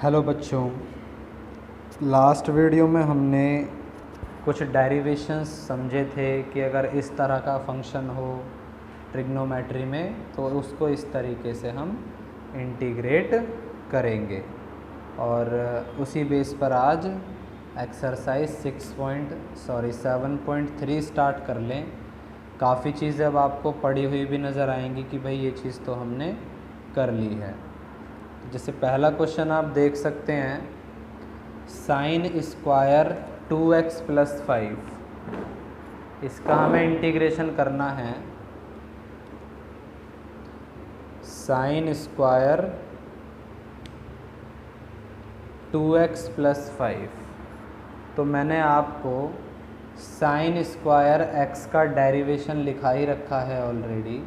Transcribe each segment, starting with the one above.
Hello बच्चों, last video में हमने कुछ डेरिवेशंस समझे थे कि अगर इस तरह का फंक्शन हो ट्रिग्नोमेट्री में तो उसको इस तरीके से हम इंटीग्रेट करेंगे। और उसी बेस पर आज एक्सरसाइज 7.3 स्टार्ट कर लें। काफ़ी चीज़ें अब आपको पढ़ी हुई भी नज़र आएंगी कि भाई ये चीज़ तो हमने कर ली है। जैसे पहला क्वेश्चन आप देख सकते हैं, साइन स्क्वायर 2x + 5, इसका हमें इंटीग्रेशन करना है। साइन स्क्वायर 2x + 5, तो मैंने आपको साइन स्क्वायर x का डेरिवेशन लिखा ही रखा है ऑलरेडी,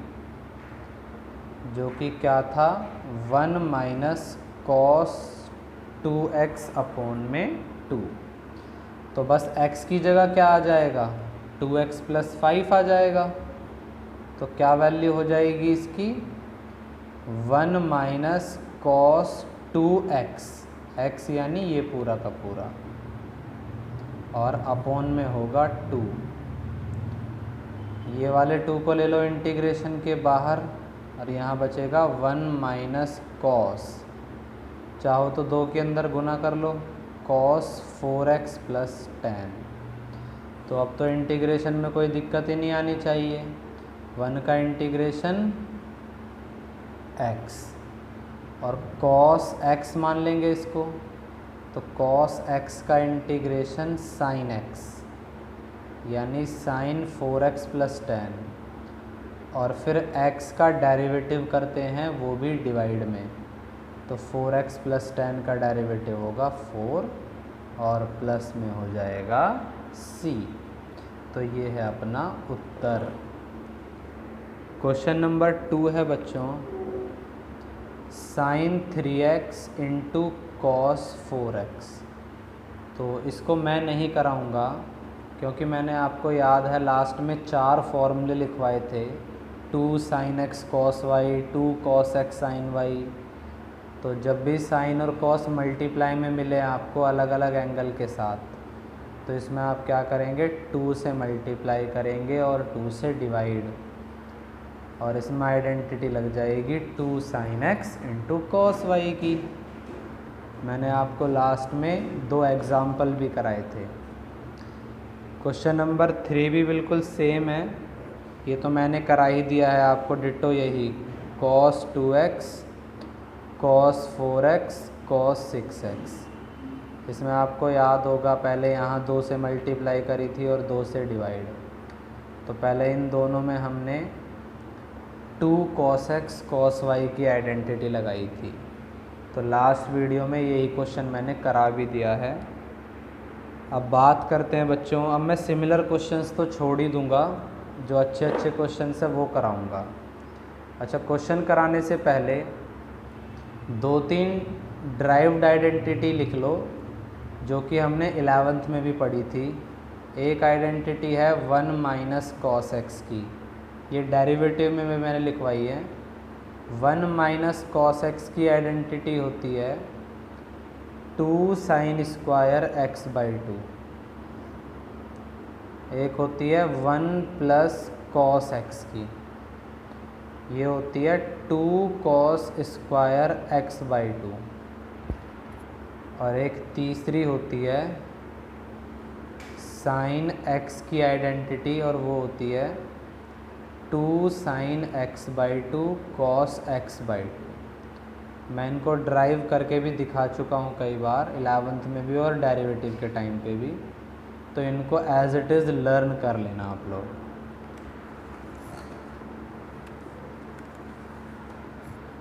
जो कि क्या था 1 - cos 2x / 2। तो बस x की जगह क्या आ जाएगा, 2x + 5 आ जाएगा। तो क्या वैल्यू हो जाएगी इसकी, 1 - cos 2x, x यानी ये पूरा का पूरा, और अपॉन में होगा 2। ये वाले 2 को ले लो इंटीग्रेशन के बाहर, और यहाँ बचेगा 1 - cos, चाहो तो 2 के अंदर गुना कर लो, cos 4x + 10। तो अब तो इंटीग्रेशन में कोई दिक्कत ही नहीं आनी चाहिए। 1 का इंटीग्रेशन x, और cos x मान लेंगे इसको, तो cos x का इंटीग्रेशन sin x, यानी sin 4x + 10। और फिर x का डेरिवेटिव करते हैं वो भी डिवाइड में, तो 4x + 10 का डेरिवेटिव होगा 4, और प्लस में हो जाएगा c। तो ये है अपना उत्तर। क्वेश्चन नंबर 2 है बच्चों, sin 3x × cos 4x। तो इसको मैं नहीं कराऊंगा, क्योंकि मैंने आपको याद है लास्ट में 4 फॉर्मूले लिखवाए थे, 2 sin x cos y, 2 cos x sin y। तो जब भी साइन और कॉस मल्टीप्लाई में मिले आपको अलग अलग एंगल के साथ, तो इसमें आप क्या करेंगे, 2 से मल्टीप्लाई करेंगे और 2 से डिवाइड, और इसमें आइडेंटिटी लग जाएगी 2 sin x × cos y की। मैंने आपको लास्ट में 2 एग्जाम्पल भी कराए थे। क्वेश्चन नंबर 3 भी बिल्कुल सेम है, ये तो मैंने करा ही दिया है आपको डिटो यही, cos 2x, cos 4x, cos 6x। इसमें आपको याद होगा पहले यहाँ 2 से मल्टीप्लाई करी थी और 2 से डिवाइड, तो पहले इन दोनों में हमने 2 cos x cos y की आइडेंटिटी लगाई थी। तो लास्ट वीडियो में यही क्वेश्चन मैंने करा भी दिया है। अब बात करते हैं बच्चों, अब मैं सिमिलर क्वेश्चंस तो छोड़ ही दूंगा, जो अच्छे अच्छे क्वेश्चंस है वो कराऊंगा। अच्छा, क्वेश्चन कराने से पहले 2-3 ड्राइव्ड आइडेंटिटी लिख लो, जो कि हमने 11th में भी पढ़ी थी। एक आइडेंटिटी है 1 - cos x की, ये डेरिवेटिव में मैंने लिखवाई है। 1 - cos x की आइडेंटिटी होती है 2 sin स्क्वायर x/2। एक होती है 1 + cos x की, ये होती है 2 cos स्क्वायर x/2। और एक तीसरी होती है sin x की आइडेंटिटी, और वो होती है 2 sin x/2 cos x/2। मैं इनको ड्राइव करके भी दिखा चुका हूँ कई बार, 11th में भी और डेरिवेटिव के टाइम पे भी, तो इनको एज इट इज़ लर्न कर लेना आप लोग।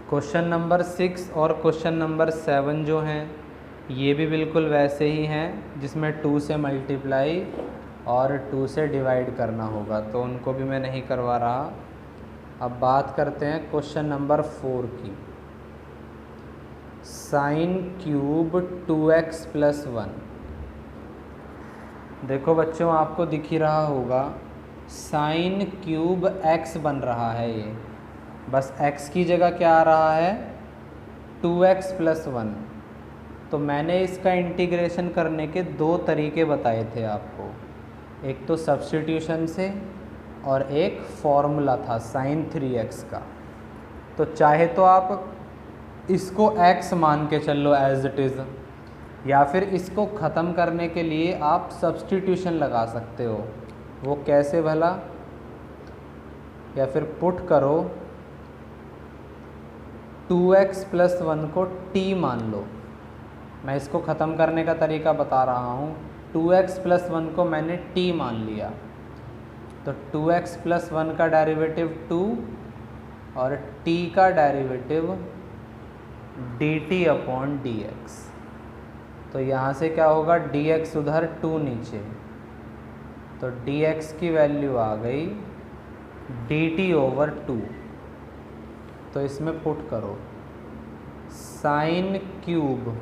क्वेश्चन नंबर 6 और क्वेश्चन नंबर 7 जो हैं, ये भी बिल्कुल वैसे ही हैं, जिसमें 2 से मल्टीप्लाई और 2 से डिवाइड करना होगा, तो उनको भी मैं नहीं करवा रहा। अब बात करते हैं क्वेश्चन नंबर 4 की, sin क्यूब 2x + 1। देखो बच्चों, आपको दिख ही रहा होगा sin क्यूब x बन रहा है, ये बस x की जगह क्या आ रहा है, 2x + 1। तो मैंने इसका इंटीग्रेशन करने के दो तरीके बताए थे आपको, एक तो सब्स्टिट्यूशन से और एक फॉर्मूला था sin 3x का। तो चाहे तो आप इसको x मान के चल लो एज इट इज़, या फिर इसको ख़त्म करने के लिए आप सब्स्टिट्यूशन लगा सकते हो। वो कैसे भला? या फिर पुट करो 2x + 1 को t मान लो। मैं इसको ख़त्म करने का तरीका बता रहा हूँ। 2x + 1 को मैंने t मान लिया, तो 2x + 1 का डेरिवेटिव 2 और t का डेरिवेटिव dt/dx। तो यहाँ से क्या होगा, dx उधर 2 नीचे, तो dx की वैल्यू आ गई dt/2। तो इसमें पुट करो sin क्यूब,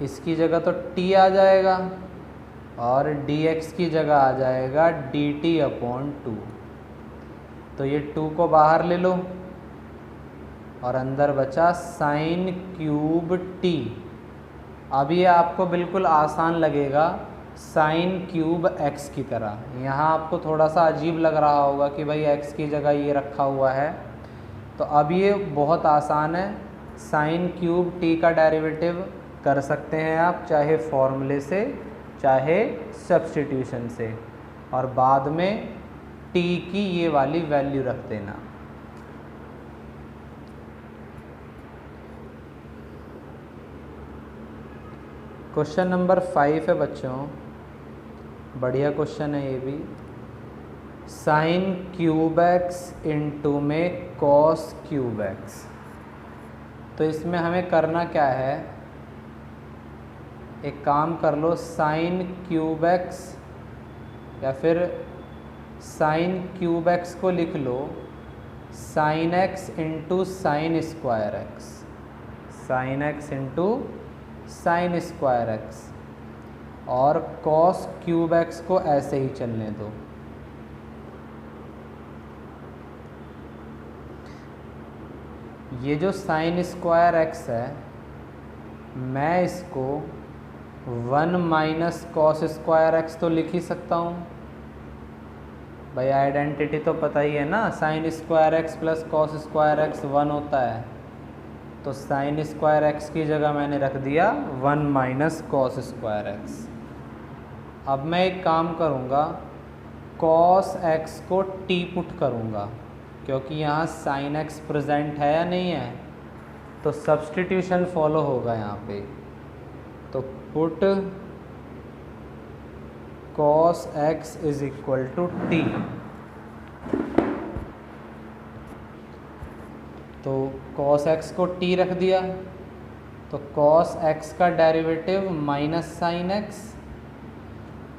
इसकी जगह तो t आ जाएगा और dx की जगह आ जाएगा dt/2। तो ये 2 को बाहर ले लो और अंदर बचा sin क्यूब t। अब ये आपको बिल्कुल आसान लगेगा sin क्यूब x की तरह। यहाँ आपको थोड़ा सा अजीब लग रहा होगा कि भाई x की जगह ये रखा हुआ है, तो अब ये बहुत आसान है। sin क्यूब t का डेरिवेटिव कर सकते हैं आप, चाहे फॉर्मूले से चाहे सब्स्टिट्यूशन से, और बाद में t की ये वाली वैल्यू रख देना। क्वेश्चन नंबर 5 है बच्चों, बढ़िया क्वेश्चन है ये भी। sin क्यूब x इंटू में cos क्यूब x। तो इसमें हमें करना क्या है, एक काम कर लो, sin क्यूब x या फिर sin क्यूब x को लिख लो sin x into sine square x, sin x into sine square x, और cos क्यूब x को ऐसे ही चलने दो। ये जो साइन स्क्वायर x है, मैं इसको 1 - cos स्क्वायर x तो लिख ही सकता हूँ। भाई आइडेंटिटी तो पता ही है ना, sign square x + cos square x 1 होता है। तो साइन स्क्वायर x की जगह मैंने रख दिया 1 - cos स्क्वायर x। अब मैं एक काम करूँगा, cos x को t पुट करूँगा, क्योंकि यहाँ sin x प्रेजेंट है या नहीं है, तो सब्स्टिट्यूशन फॉलो होगा यहाँ पे। तो पुट cos x = t। तो cos x को t रख दिया, तो cos x का डेरिवेटिव माइनस sin x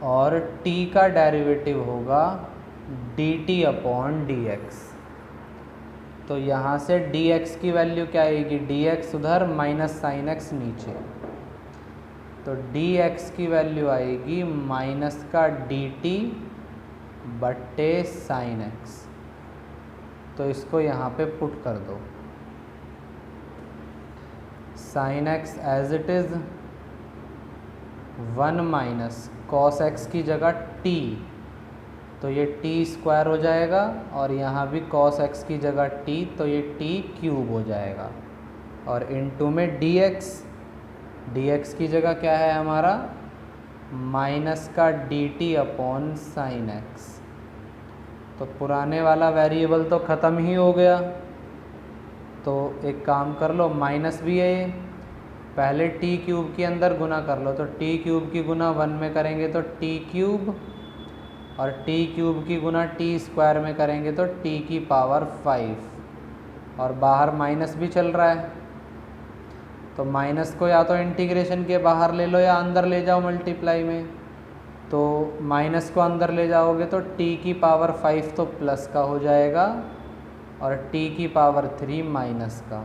और t का डेरिवेटिव होगा dt/dx। तो यहाँ से dx की वैल्यू क्या आएगी, dx उधर माइनस sin x नीचे, तो dx की वैल्यू आएगी माइनस का dt/sin x। तो इसको यहाँ पे पुट कर दो, sin x as it is 1 - cos x की जगह t, तो ये t² हो जाएगा, और यहाँ भी cos x की जगह t, तो ये t³ हो जाएगा, और इनटू में dx की जगह क्या है हमारा, माइनस का dt/sin x। तो पुराने वाला वेरिएबल तो ख़त्म ही हो गया, तो एक काम कर लो, माइनस भी है ये, पहले t³ के अंदर गुना कर लो, तो t³ की गुना 1 में करेंगे तो t³, और t³ की गुना t² में करेंगे तो t⁵, और बाहर माइनस भी चल रहा है, तो माइनस को या तो इंटीग्रेशन के बाहर ले लो या अंदर ले जाओ मल्टीप्लाई में। तो माइनस को अंदर ले जाओगे तो t⁵ तो प्लस का हो जाएगा और t⁵ माइनस का।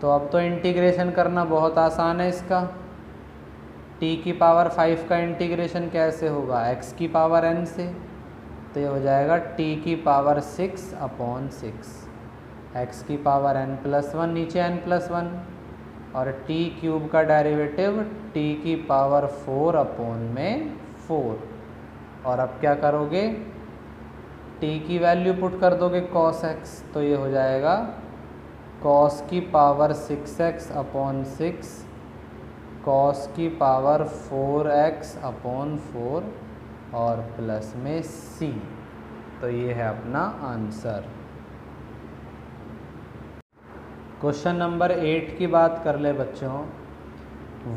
तो अब तो इंटीग्रेशन करना बहुत आसान है इसका। t⁵ का इंटीग्रेशन कैसे होगा, x⁴n से, तो ये हो जाएगा t⁵6/6, x⁴n + 1, नीचे n + 1, और टी क्यूब का डेरिवेटिव टी की पावर 4 अपॉन में 4। और अब क्या करोगे, टी की वैल्यू पुट कर दोगे cos x, तो ये हो जाएगा cos की पावर 6x अपॉन 6 cos की पावर 4x अपॉन 4 और प्लस में c। तो ये है अपना आंसर। क्वेश्चन नंबर 8 की बात कर ले बच्चों।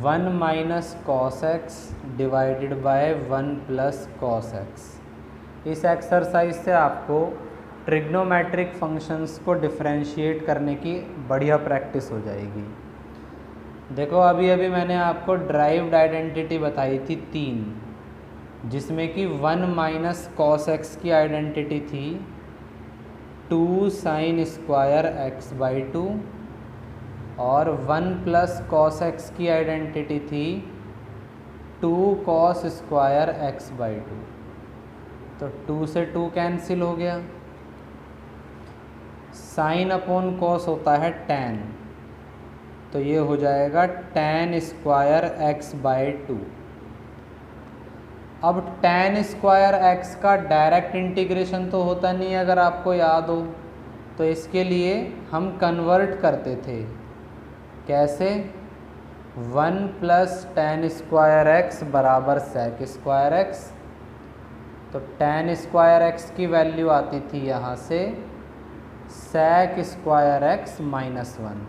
1 minus cos x divided by 1 plus cos x. इस एक्सरसाइज से आपको ट्रिग्नोमेट्रिक फंक्शंस को डिफरेंशिएट करने की बढ़िया प्रैक्टिस हो जाएगी। देखो अभी अभी मैंने आपको ड्राइव्ड आइडेंटिटी बताई थी 3, जिसमें कि 1 माइनस कॉस एक्स की आइडेंटिटी थी 2 साइन स्क्वायर एक्स बाई 2 और 1 प्लस कॉस एक्स की आइडेंटिटी थी 2 कॉस स्क्वायर एक्स बाई 2। तो 2 से 2 कैंसिल हो गया। साइन अपॉन कॉस होता है tan, तो ये हो जाएगा tan स्क्वायर एक्स बाई 2। अब tan स्क्वायर एक्स का डायरेक्ट इंटीग्रेशन तो होता नहीं है, अगर आपको याद हो तो इसके लिए हम कन्वर्ट करते थे। कैसे? 1 प्लस tan स्क्वायर एक्स बराबर sec स्क्वायर एक्स। तो tan स्क्वायर एक्स की वैल्यू आती थी यहाँ से sec स्क्वायर एक्स माइनस 1।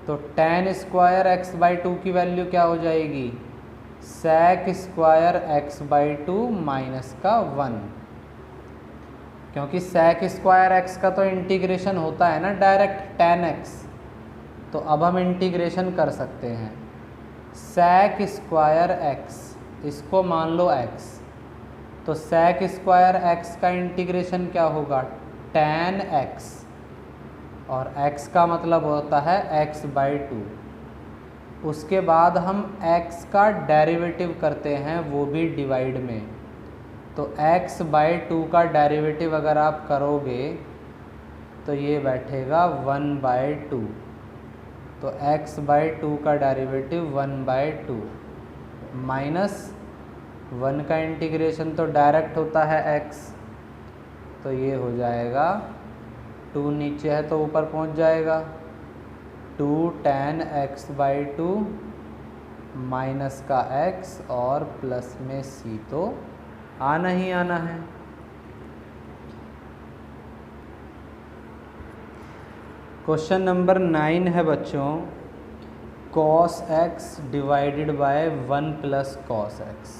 तो tan स्क्वायर एक्स बाई 2 की वैल्यू क्या हो जाएगी? sec square x by 2 minus का 1, क्योंकि sec स्क्वायर एक्स का तो इंटीग्रेशन होता है ना डायरेक्ट tan x। तो अब हम इंटीग्रेशन कर सकते हैं sec स्क्वायर एक्स, इसको मान लो x। तो sec स्क्वायर एक्स का इंटीग्रेशन क्या होगा? tan x, और x का मतलब होता है x बाई 2। उसके बाद हम x का डेरिवेटिव करते हैं, वो भी डिवाइड में। तो x बाई 2 का डेरिवेटिव अगर आप करोगे तो ये बैठेगा 1 बाई 2। तो x बाई 2 का डेरिवेटिव 1 बाई 2 माइनस 1 का इंटीग्रेशन तो डायरेक्ट होता है x, तो ये हो जाएगा 2 नीचे है तो ऊपर पहुंच जाएगा 2 tan x बाई 2 माइनस का x और प्लस में c, तो आना ही आना है। क्वेश्चन नंबर 9 है बच्चों, cos x divided by 1 plus cos x.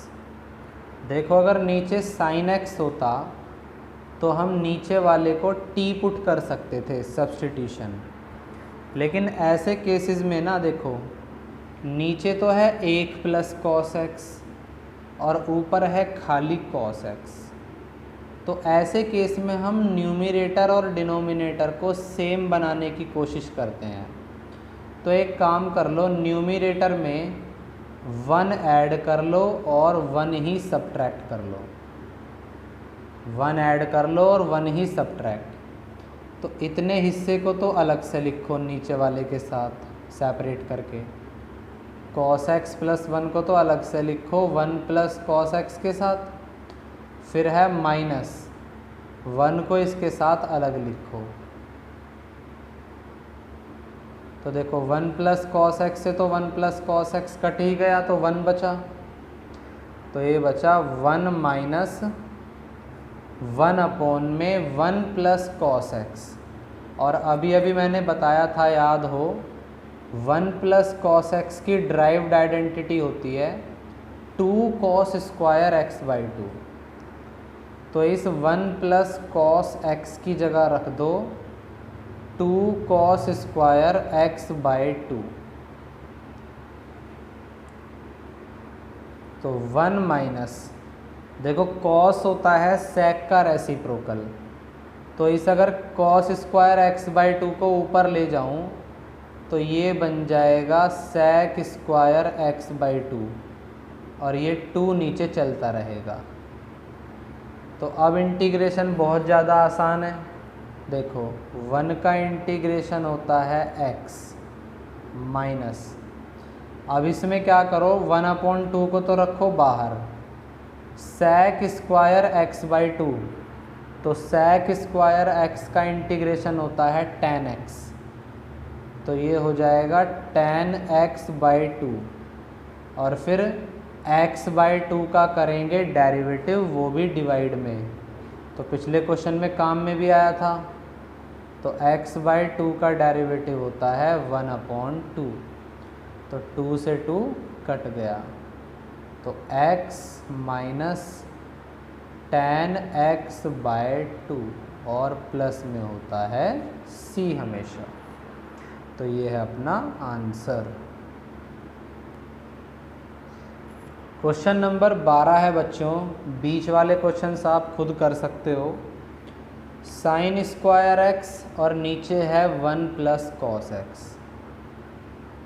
देखो अगर नीचे sin x होता तो हम नीचे वाले को t पुट कर सकते थे, सब्स्टिट्यूशन। लेकिन ऐसे केसेस में ना देखो, नीचे तो है 1 प्लस कॉस एक्स और ऊपर है खाली cos x। तो ऐसे केस में हम न्यूमरेटर और डिनोमिनेटर को सेम बनाने की कोशिश करते हैं। तो एक काम कर लो, न्यूमरेटर में 1 ऐड कर लो और 1 ही सब्ट्रैक्ट कर लो। 1 ऐड कर लो और 1 ही सब्ट्रैक्ट। तो इतने हिस्से को तो अलग से लिखो नीचे वाले के साथ सेपरेट करके। cos x प्लस 1 को तो अलग से लिखो 1 प्लस कॉस एक्स के साथ। फिर है माइनस 1 को इसके साथ अलग लिखो। तो देखो 1 प्लस कॉस एक्स से तो 1 प्लस कॉस एक्स कट ही गया, तो 1 बचा। तो ये बचा 1 माइनस 1 अपॉन में 1 प्लस कॉस एक्स। और अभी अभी मैंने बताया था, याद हो, 1 प्लस कॉस एक्स की ड्राइव्ड आइडेंटिटी होती है 2 कॉस स्क्वायर एक्स बाई 2। तो इस 1 प्लस कॉस एक्स की जगह रख दो 2 कॉस स्क्वायर एक्स बाई 2। तो 1 माइनस, देखो कॉस होता है सेक का रेसिप्रोकल, तो इस अगर कॉस स्क्वायर एक्स बाई 2 को ऊपर ले जाऊं तो ये बन जाएगा सेक स्क्वायर एक्स बाई 2 और ये 2 नीचे चलता रहेगा। तो अब इंटीग्रेशन बहुत ज़्यादा आसान है। देखो 1 का इंटीग्रेशन होता है x माइनस, अब इसमें क्या करो 1/2 को तो रखो बाहर, sec स्क्वायर एक्स बाई 2, तो sec स्क्वायर x का इंटीग्रेशन होता है tan x, तो ये हो जाएगा tan x बाई 2, और फिर x बाई 2 का करेंगे डेरिवेटिव, वो भी डिवाइड में, तो पिछले क्वेश्चन में काम में भी आया था। तो x बाई 2 का डेरिवेटिव होता है 1/2, तो 2 से 2 कट गया, तो x minus tan x by 2 और प्लस में होता है c हमेशा, तो ये है अपना आंसर। क्वेश्चन नंबर 12 है बच्चों, बीच वाले क्वेश्चन आप खुद कर सकते हो। साइन स्क्वायर एक्स और नीचे है 1 प्लस कॉस एक्स।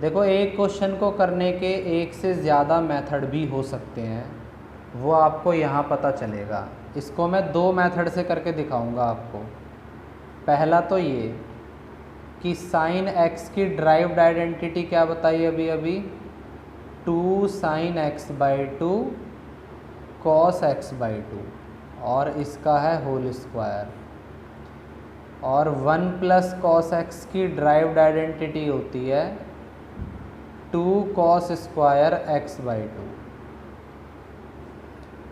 देखो एक क्वेश्चन को करने के एक से ज़्यादा मेथड भी हो सकते हैं, वो आपको यहाँ पता चलेगा। इसको मैं 2 मेथड से करके दिखाऊंगा आपको। पहला तो ये कि साइन एक्स की ड्राइव्ड आइडेंटिटी क्या बताई अभी 2 sine x by 2 cos x by 2, और इसका है होल स्क्वायर। और 1 प्लस कॉस एक्स की ड्राइव्ड आइडेंटिटी होती है 2 कॉस स्क्वायर एक्स बाई 2।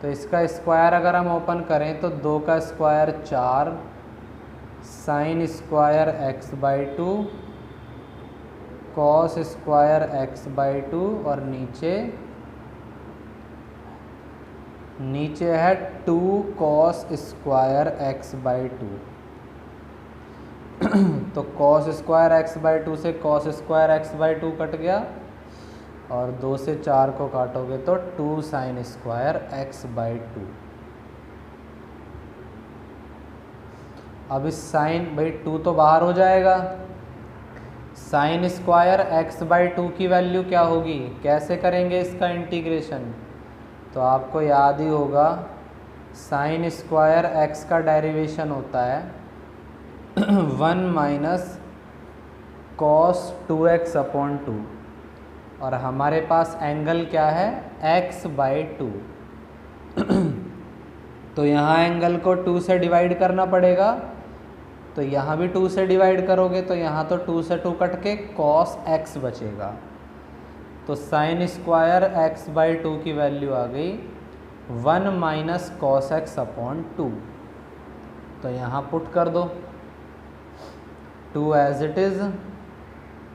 तो इसका स्क्वायर अगर हम ओपन करें तो 2 का square 4 sine square x by 2 cos square x by 2, और नीचे है 2 कॉस स्क्वायर एक्स बाई 2। तो कॉस स्क्वायर एक्स बाई 2 से cos square x by 2 cut गया, और 2 से 4 को काटोगे तो 2 साइन स्क्वायर एक्स बाई 2। अब इस साइन बाई 2 तो बाहर हो जाएगा, साइन स्क्वायर एक्स बाई 2 की वैल्यू क्या होगी, कैसे करेंगे इसका इंटीग्रेशन, तो आपको याद ही होगा साइन स्क्वायर एक्स का डेरिवेशन होता है 1 माइनस कॉस 2x अपॉन 2, और हमारे पास एंगल क्या है x बाई 2। तो यहाँ एंगल को 2 से डिवाइड करना पड़ेगा, तो यहाँ भी 2 से डिवाइड करोगे तो यहाँ तो 2 से 2 कट के cos x बचेगा। तो साइन स्क्वायर x बाई 2 की वैल्यू आ गई 1 माइनस कॉस एक्स अपॉन 2। तो यहाँ पुट कर दो 2 एज इट इज़,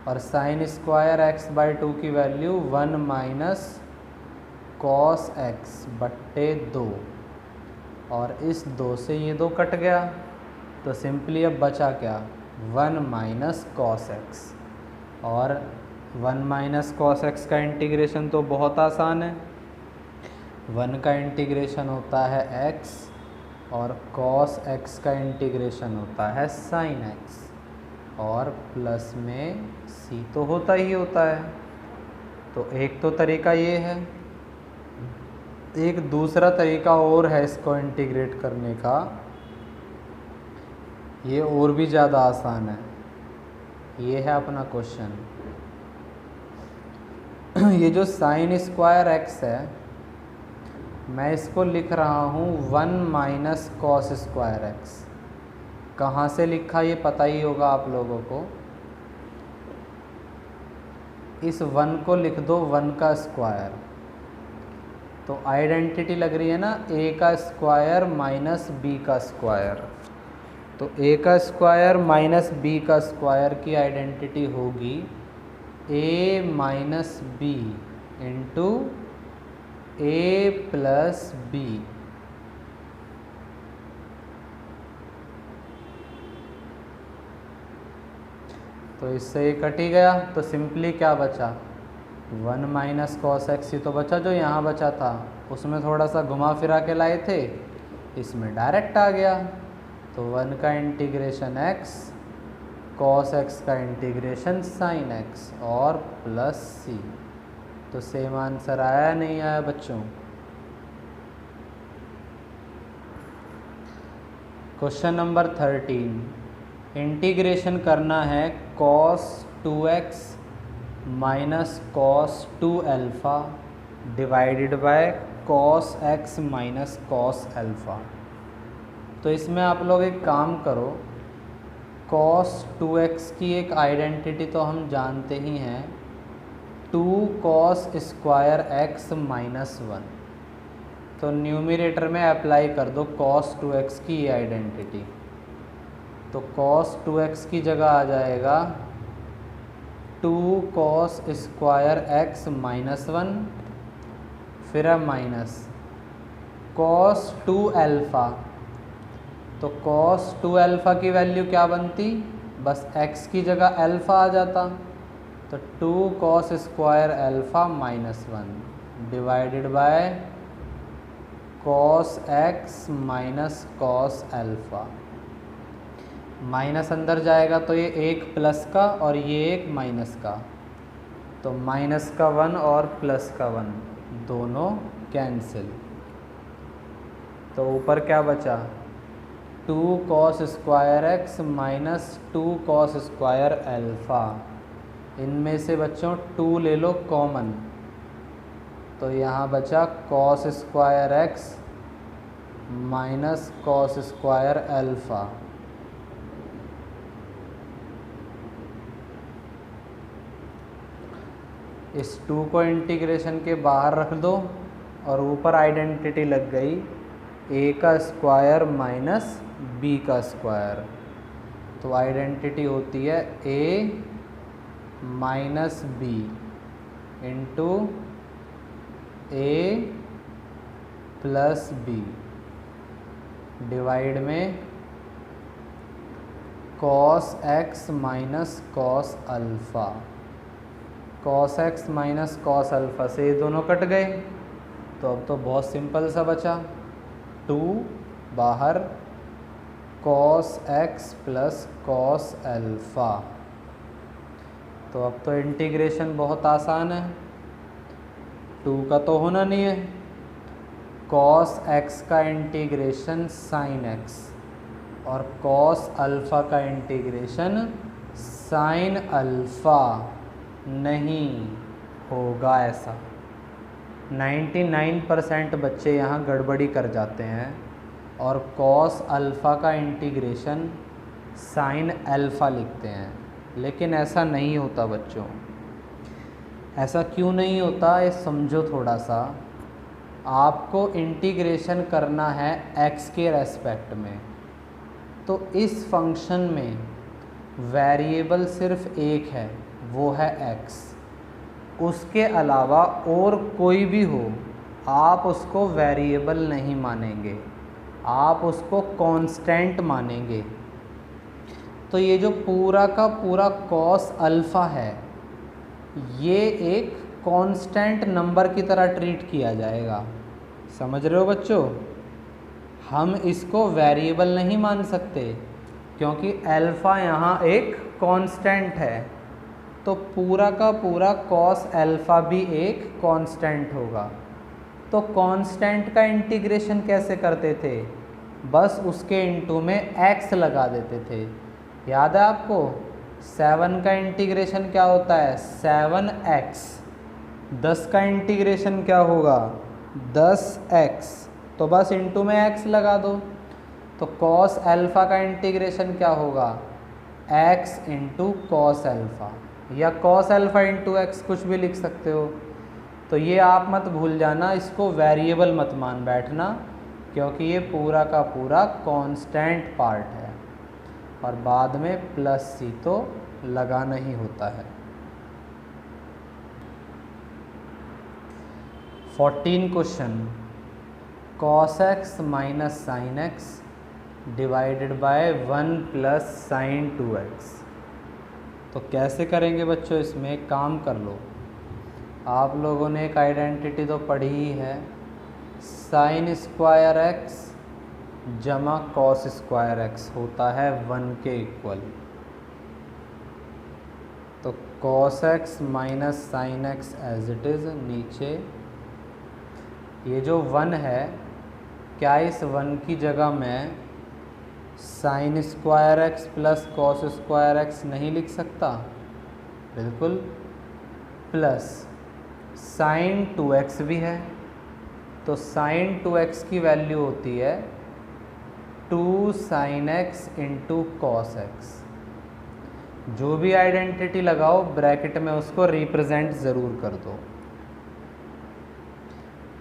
और साइन स्क्वायर एक्स बाई 2 की वैल्यू 1 माइनस कॉस एक्स बट्टे 2, और इस 2 से ये 2 कट गया, तो सिंपली अब बचा क्या 1 माइनस कॉस एक्स, और 1 माइनस कॉस एक्स का इंटीग्रेशन तो बहुत आसान है। 1 का इंटीग्रेशन होता है x, और कॉस x का इंटीग्रेशन होता है साइन x, और प्लस में c तो होता ही होता है। तो एक तो तरीका ये है, एक दूसरा तरीका और है इसको इंटीग्रेट करने का, ये और भी ज़्यादा आसान है। ये है अपना क्वेश्चन। ये जो साइन स्क्वायर एक्स है, मैं इसको लिख रहा हूँ 1 माइनस कॉस स्क्वायर एक्स। कहाँ से लिखा ये पता ही होगा आप लोगों को। इस 1 को लिख दो 1 का स्क्वायर, तो आइडेंटिटी लग रही है ना a का स्क्वायर माइनस b का स्क्वायर। तो a का स्क्वायर माइनस b का स्क्वायर की आइडेंटिटी होगी a minus b into a plus b। तो इससे ये कट ही गया, तो सिंपली क्या बचा 1 माइनस कॉस एक्स ही तो बचा, जो यहाँ बचा था उसमें थोड़ा सा घुमा फिरा के लाए थे, इसमें डायरेक्ट आ गया। तो 1 का इंटीग्रेशन x, कॉस एक्स का इंटीग्रेशन साइन एक्स, और प्लस c। तो सेम आंसर आया नहीं आया बच्चों। क्वेश्चन नंबर 13, इंटीग्रेशन करना है cos 2x minus cos 2 alpha divided by cos x minus cos alpha. तो इसमें आप लोग एक काम करो, cos 2x की एक आइडेंटिटी तो हम जानते ही हैं, 2 cos स्क्वायर x माइनस 1। तो न्यूमरेटर में अप्लाई कर दो cos 2x की ये आइडेंटिटी। तो cos 2x की जगह आ जाएगा 2 cos स्क्वायर x माइनस 1, फिर है माइनस cos 2 अल्फ़ा। तो cos 2 अल्फ़ा की वैल्यू क्या बनती, बस x की जगह अल्फ़ा आ जाता। तो 2 cos square alpha minus 1 divided by cos x minus cos alpha. Minus अंदर जाएगा तो ये एक प्लस का और ये एक माइनस का, तो माइनस का 1 और प्लस का 1 दोनों कैंसिल। तो ऊपर क्या बचा, 2 cos square x minus 2 cos square alpha. इनमें से बच्चों 2 ले लो कॉमन, तो यहाँ बचा cos square x minus cos square alpha. इस 2 को इंटीग्रेशन के बाहर रख दो और ऊपर आइडेंटिटी लग गई a का स्क्वायर माइनस b का स्क्वायर। तो आइडेंटिटी होती है a minus b into a plus b divide में cos x minus cos alpha. cos x minus cos alpha से ये दोनों कट गए, तो अब तो बहुत सिंपल सा बचा, 2 बाहर cos x plus cos alpha. तो अब तो इंटीग्रेशन बहुत आसान है, 2 का तो होना नहीं है, cos x का इंटीग्रेशन sin x और cos अल्फ़ा का इंटीग्रेशन sin अल्फ़ा। नहीं होगा ऐसा। 99% बच्चे यहाँ गड़बड़ी कर जाते हैं और cos अल्फ़ा का इंटीग्रेशन sin अल्फ़ा लिखते हैं, लेकिन ऐसा नहीं होता बच्चों। ऐसा क्यों नहीं होता ये समझो थोड़ा सा। आपको इंटीग्रेशन करना है x के रेस्पेक्ट में, तो इस फंक्शन में वेरिएबल सिर्फ एक है, वो है x। उसके अलावा और कोई भी हो आप उसको वेरिएबल नहीं मानेंगे, आप उसको कांस्टेंट मानेंगे। तो ये जो पूरा का पूरा cos अल्फ़ा है ये एक कांस्टेंट नंबर की तरह ट्रीट किया जाएगा। समझ रहे हो बच्चों, हम इसको वेरिएबल नहीं मान सकते क्योंकि अल्फ़ा यहाँ एक कांस्टेंट है। तो पूरा का पूरा cos अल्फ़ा भी एक कांस्टेंट होगा। तो कांस्टेंट का इंटीग्रेशन कैसे करते थे, बस उसके इनटू में x लगा देते थे। याद है आपको, 7 का इंटीग्रेशन क्या होता है, 7x। 10 का इंटीग्रेशन क्या होगा, 10x। तो बस इनटू में x लगा दो। तो cos अल्फ़ा का इंटीग्रेशन क्या होगा, x इंटू cos अल्फ़ा, या cos अल्फ़ा इंटू x, कुछ भी लिख सकते हो। तो ये आप मत भूल जाना, इसको वेरिएबल मत मान बैठना क्योंकि ये पूरा का पूरा कांस्टेंट पार्ट है और बाद में प्लस सी तो लगाना ही होता है। 14 question, cos x minus sine x divided by 1 plus sine 2x। तो कैसे करेंगे बच्चों, इसमें एक काम कर लो, आप लोगों ने एक आइडेंटिटी तो पढ़ी ही है, साइन स्क्वायर x जमा कॉस स्क्वायर x होता है 1 के इक्वल। तो cos x minus sine x as it is, नीचे ये जो 1 है, क्या इस 1 की जगह मैं sine square x plus cos square x नहीं लिख सकता? बिल्कुल। प्लस साइन 2x भी है, तो साइन 2x की वैल्यू होती है 2 sine x into cos x. जो भी आइडेंटिटी लगाओ ब्रैकेट में उसको रिप्रेजेंट ज़रूर कर दो।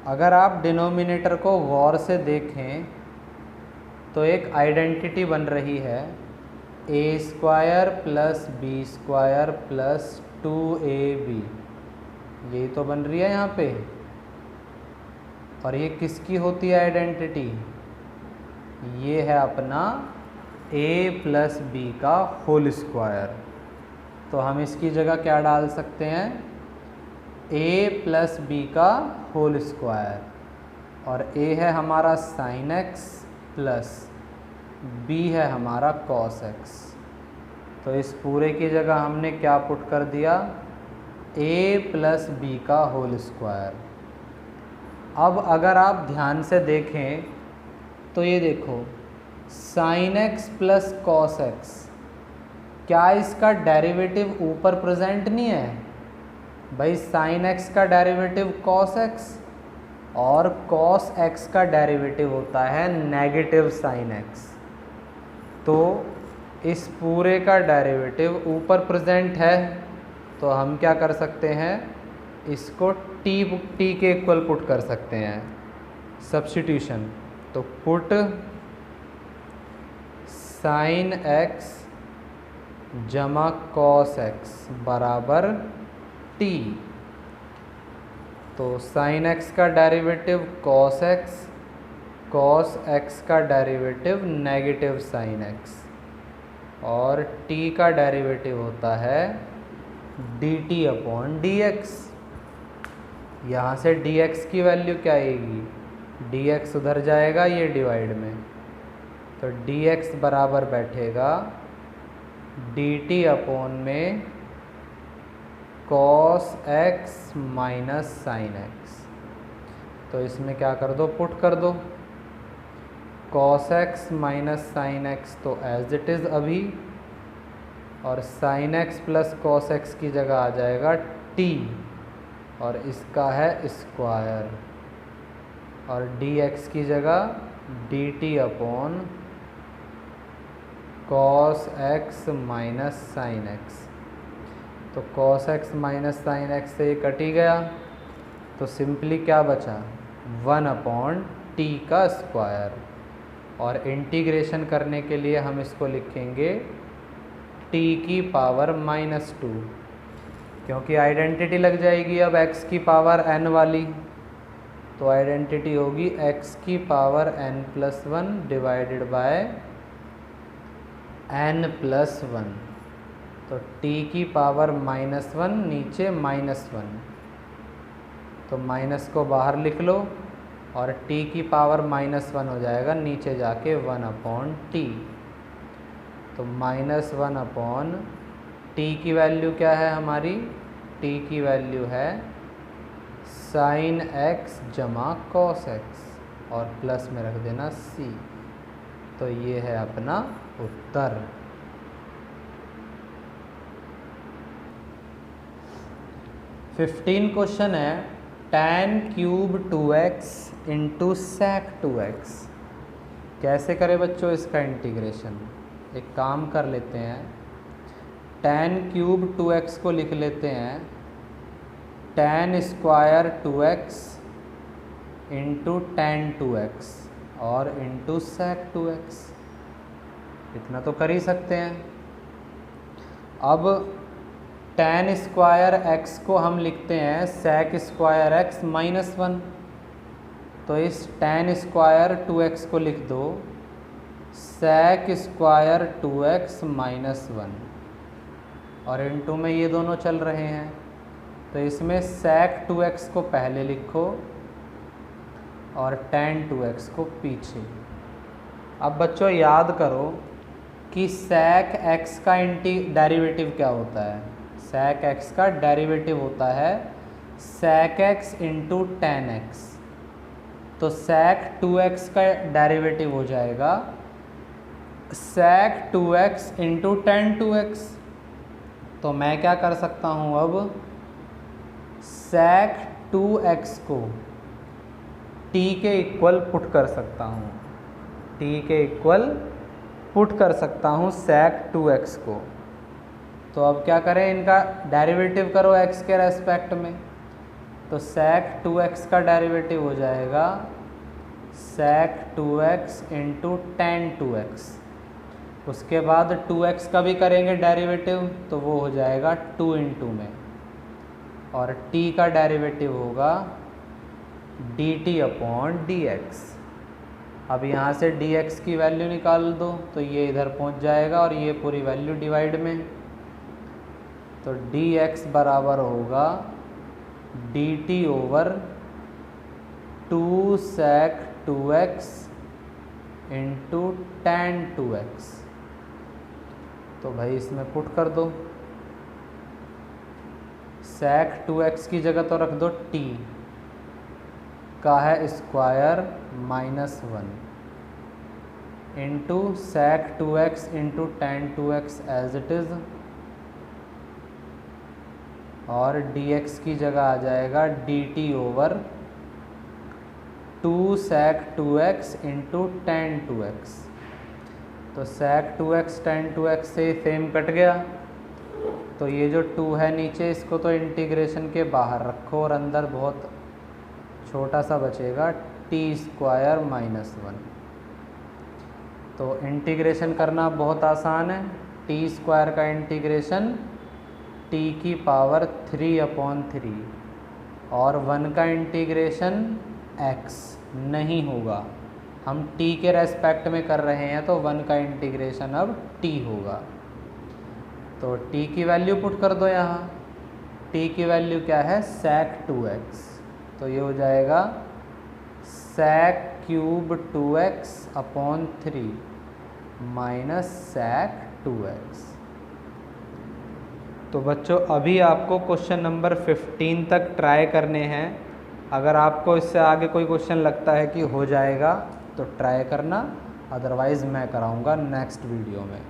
अगर आप डिनोमिनेटर को गौर से देखें तो एक आइडेंटिटी बन रही है a square plus b square plus 2ab, यही तो बन रही है यहाँ पे। और ये किसकी होती है आइडेंटिटी? ये है अपना a प्लस बी का होल स्क्वायर। तो हम इसकी जगह क्या डाल सकते हैं? a प्लस बी का होल स्क्वायर, और a है हमारा साइन एक्स प्लस b है हमारा कॉस एक्स। तो इस पूरे की जगह हमने क्या पुट कर दिया? a प्लस बी का होल स्क्वायर। अब अगर आप ध्यान से देखें तो ये देखो, sine x plus cos x, क्या इसका डेरिवेटिव ऊपर प्रेजेंट नहीं है? भाई साइन एक्स का डेरिवेटिव कॉस एक्स, और कॉस एक्स का डेरिवेटिव होता है नेगेटिव साइन एक्स। तो इस पूरे का डेरिवेटिव ऊपर प्रेजेंट है, तो हम क्या कर सकते हैं? इसको टी के इक्वल पुट कर सकते हैं, सब्स्टिट्यूशन। तो पुट साइन एक्स जमा कॉस एक्स बराबर टी। तो साइन एक्स का derivative cos x, cos x का डेरिवेटिव नेगेटिव साइन एक्स, और टी का डेरिवेटिव होता है D t upon D x. यहाँ से डी एक्स की वैल्यू क्या आएगी? डी एक्स उधर जाएगा ये डिवाइड में, तो डी एक्स बराबर बैठेगा डी टी अपॉन में cos x minus sine x. तो इसमें क्या कर दो? पुट कर दो cos x minus sine x, तो एज इट इज़ अभी, और sine x plus cos x की जगह आ जाएगा टी, और इसका है स्क्वायर, और डी एक्स की जगह d t upon cos x minus sine x. तो cos x minus sine x से ये कट ही गया, तो सिंपली क्या बचा? 1 अपॉन टी का स्क्वायर। और इंटीग्रेशन करने के लिए हम इसको लिखेंगे टी की पावर -2, क्योंकि आइडेंटिटी लग जाएगी अब x की पावर n वाली। तो आइडेंटिटी होगी x की power n+1 divided by n+1। तो t की पावर -1 नीचे -1, तो माइनस को बाहर लिख लो, और t की पावर -1 हो जाएगा नीचे जाके 1 अपॉन टी। तो -1 अपॉन t की वैल्यू क्या है हमारी? t की वैल्यू है साइन x जमा कॉस x, और प्लस में रख देना c। तो ये है अपना उत्तर। फिफ्टीन क्वेश्चन है tan cube 2x into sec 2x। कैसे करें बच्चों इसका इंटीग्रेशन? एक काम कर लेते हैं, tan क्यूब 2x को लिख लेते हैं tan square 2x into tan 2x और इंटू sec 2x। इतना तो कर ही सकते हैं। अब tan स्क्वायर x को हम लिखते हैं sec स्क्वायर x -1, तो इस tan स्क्वायर 2x को लिख दो sec स्क्वायर 2x -1, और इनटू में ये दोनों चल रहे हैं, तो इसमें sec 2x को पहले लिखो और tan 2x को पीछे। अब बच्चों याद करो कि sec x का डेरिवेटिव क्या होता है? sec x का डेरिवेटिव होता है sec x into tan x। तो sec 2x का डेरिवेटिव हो जाएगा sec 2x into tan 2x। तो मैं क्या कर सकता हूँ अब, sec 2x को t के इक्वल पुट कर सकता हूँ, t के इक्वल पुट कर सकता हूँ sec 2x को। तो अब क्या करें, इनका डेरिवेटिव करो x के रेस्पेक्ट में। तो sec 2x का डेरिवेटिव हो जाएगा sec 2x into tan 2x। उसके बाद 2x का भी करेंगे डेरिवेटिव, तो वो हो जाएगा 2 इंटू में, और t का डेरिवेटिव होगा dt अपॉन dx। अब यहाँ से dx की वैल्यू निकाल दो, तो ये इधर पहुँच जाएगा और ये पूरी वैल्यू डिवाइड में। तो dx बराबर होगा dt over 2 sec 2x into tan 2x। तो भाई इसमें पुट कर दो, sec 2x की जगह तो रख दो t का है square -1 into sec 2x into tan 2x as it is, और dx की जगह आ जाएगा dt over 2 sec 2x into tan 2x। तो sec 2x tan 2x से सेम कट गया, तो ये जो 2 है नीचे, इसको तो इंटीग्रेशन के बाहर रखो और अंदर बहुत छोटा सा बचेगा t स्क्वायर -1। तो इंटीग्रेशन करना बहुत आसान है, t स्क्वायर का इंटीग्रेशन t की पावर 3/3, और 1 का इंटीग्रेशन x नहीं होगा, हम t के रेस्पेक्ट में कर रहे हैं, तो 1 का इंटीग्रेशन अब t होगा। तो t की वैल्यू पुट कर दो यहाँ, t की वैल्यू क्या है, sec 2x। तो ये हो जाएगा sec cube 2x upon 3 minus sec 2x। तो बच्चों अभी आपको क्वेश्चन नंबर 15 तक ट्राई करने हैं। अगर आपको इससे आगे कोई क्वेश्चन लगता है कि हो जाएगा तो ट्राई करना, अदरवाइज़ मैं कराऊंगा नेक्स्ट वीडियो में।